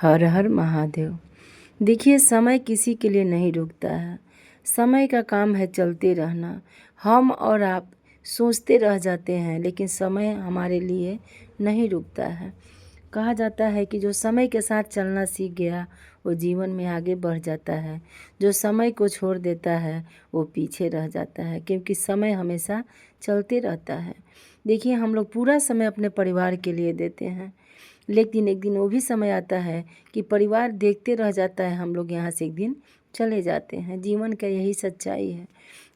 हर हर महादेव। देखिए, समय किसी के लिए नहीं रुकता है। समय का काम है चलते रहना। हम और आप सोचते रह जाते हैं, लेकिन समय हमारे लिए नहीं रुकता है। कहा जाता है कि जो समय के साथ चलना सीख गया वो जीवन में आगे बढ़ जाता है। जो समय को छोड़ देता है वो पीछे रह जाता है, क्योंकि समय हमेशा चलते रहता है। देखिए, हम लोग पूरा समय अपने परिवार के लिए देते हैं, लेकिन एक दिन वो भी समय आता है कि परिवार देखते रह जाता है, हम लोग यहाँ से एक दिन चले जाते हैं। जीवन का यही सच्चाई है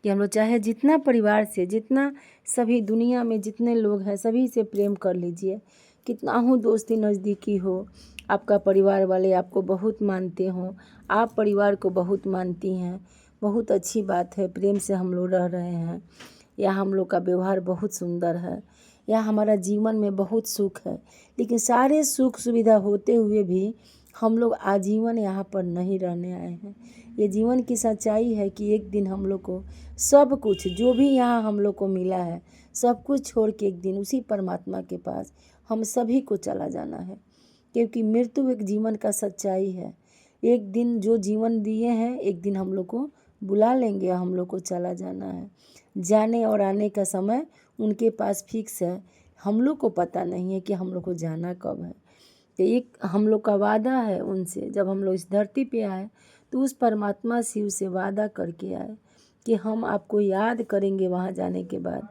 कि हम लोग चाहे जितना परिवार से, जितना सभी दुनिया में जितने लोग हैं सभी से प्रेम कर लीजिए, कितना हो दोस्ती नज़दीकी हो, आपका परिवार वाले आपको बहुत मानते हों, आप परिवार को बहुत मानती हैं, बहुत अच्छी बात है। प्रेम से हम लोग रह रहे हैं, या हम लोग का व्यवहार बहुत सुंदर है, या हमारा जीवन में बहुत सुख है। लेकिन सारे सुख सुविधा होते हुए भी हम लोग आजीवन यहाँ पर नहीं रहने आए हैं। ये जीवन की सच्चाई है कि एक दिन हम लोग को सब कुछ, जो भी यहाँ हम लोग को मिला है, सब कुछ छोड़ के एक दिन उसी परमात्मा के पास हम सभी को चला जाना है। क्योंकि मृत्यु एक जीवन का सच्चाई है। एक दिन जो जीवन दिए हैं, एक दिन हम लोग को बुला लेंगे, हम लोग को चला जाना है। जाने और आने का समय उनके पास फिक्स है, हम लोग को पता नहीं है कि हम लोग को जाना कब है। तो एक हम लोग का वादा है उनसे, जब हम लोग इस धरती पे आए तो उस परमात्मा शिव से वादा करके आए कि हम आपको याद करेंगे, वहाँ जाने के बाद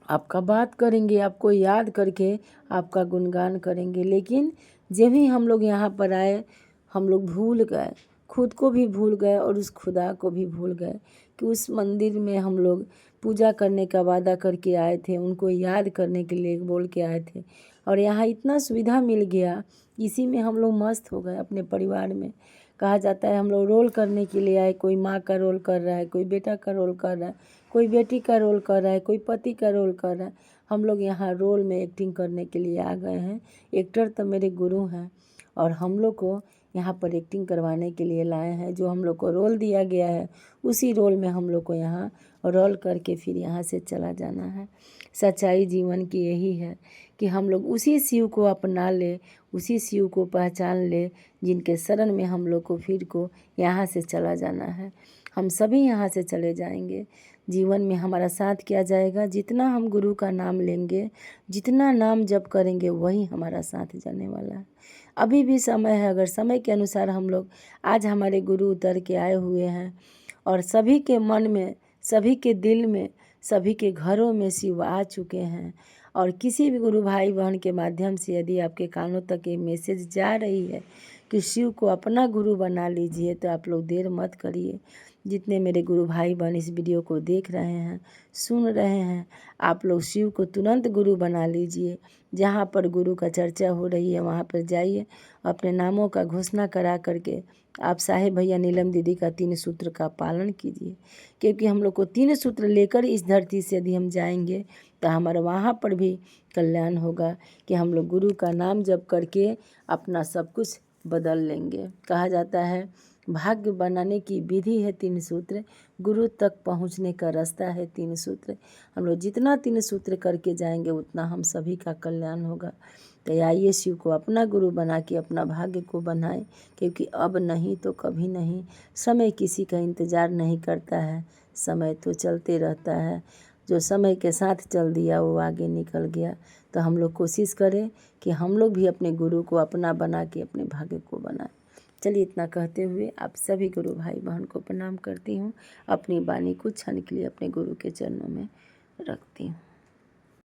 आपका बात करेंगे, आपको याद करके आपका गुणगान करेंगे। लेकिन जब भी हम लोग यहाँ पर आए, हम लोग भूल गए, खुद को भी भूल गए और उस खुदा को भी भूल गए कि उस मंदिर में हम लोग पूजा करने का वादा करके आए थे, उनको याद करने के लिए बोल के आए थे। और यहाँ इतना सुविधा मिल गया, इसी में हम लोग मस्त हो गए अपने परिवार में। कहा जाता है हम लोग रोल करने के लिए आए, कोई माँ का रोल कर रहा है, कोई बेटा का रोल कर रहा है, कोई बेटी का रोल कर रहा है, कोई पति का रोल कर रहा है। हम लोग यहाँ रोल में एक्टिंग करने के लिए आ गए हैं। एक्टर तो मेरे गुरु हैं और हम लोग को यहाँ पर एक्टिंग करवाने के लिए लाए हैं। जो हम लोग को रोल दिया गया है उसी रोल में हम लोग को यहाँ रोल करके फिर यहाँ से चला जाना है। सच्चाई जीवन की यही है कि हम लोग उसी शिव को अपना ले, उसी शिव को पहचान ले, जिनके शरण में हम लोग को फिर को यहाँ से चला जाना है। हम सभी यहाँ से चले जाएंगे। जीवन में हमारा साथ किया जाएगा, जितना हम गुरु का नाम लेंगे, जितना नाम जप करेंगे, वही हमारा साथ जाने वाला है। अभी भी समय है, अगर समय के अनुसार हम लोग, आज हमारे गुरु उतर के आए हुए हैं और सभी के मन में, सभी के दिल में, सभी के घरों में शिव आ चुके हैं। और किसी भी गुरु भाई बहन के माध्यम से यदि आपके कानों तक ये मैसेज जा रही है कि शिव को अपना गुरु बना लीजिए, तो आप लोग देर मत करिए। जितने मेरे गुरु भाई बहन इस वीडियो को देख रहे हैं, सुन रहे हैं, आप लोग शिव को तुरंत गुरु बना लीजिए। जहाँ पर गुरु का चर्चा हो रही है वहाँ पर जाइए, अपने नामों का घोषणा करा करके आप साहेब भैया नीलम दीदी का 3 सूत्र का पालन कीजिए। क्योंकि हम लोग को 3 सूत्र लेकर इस धरती से यदि हम जाएंगे तो हमारा वहाँ पर भी कल्याण होगा कि हम लोग गुरु का नाम जप करके अपना सब कुछ बदल लेंगे। कहा जाता है भाग्य बनाने की विधि है 3 सूत्र, गुरु तक पहुँचने का रास्ता है 3 सूत्र। हम लोग जितना 3 सूत्र करके जाएंगे उतना हम सभी का कल्याण होगा। तो आइए शिव को अपना गुरु बना के अपना भाग्य को बनाएं, क्योंकि अब नहीं तो कभी नहीं। समय किसी का इंतज़ार नहीं करता है, समय तो चलते रहता है। जो समय के साथ चल दिया वो आगे निकल गया। तो हम लोग कोशिश करें कि हम लोग भी अपने गुरु को अपना बना के अपने भाग्य को बनाएं। चलिए, इतना कहते हुए आप सभी गुरु भाई बहन को प्रणाम करती हूँ। अपनी वाणी कुछ क्षण के लिए अपने गुरु के चरणों में रखती हूँ।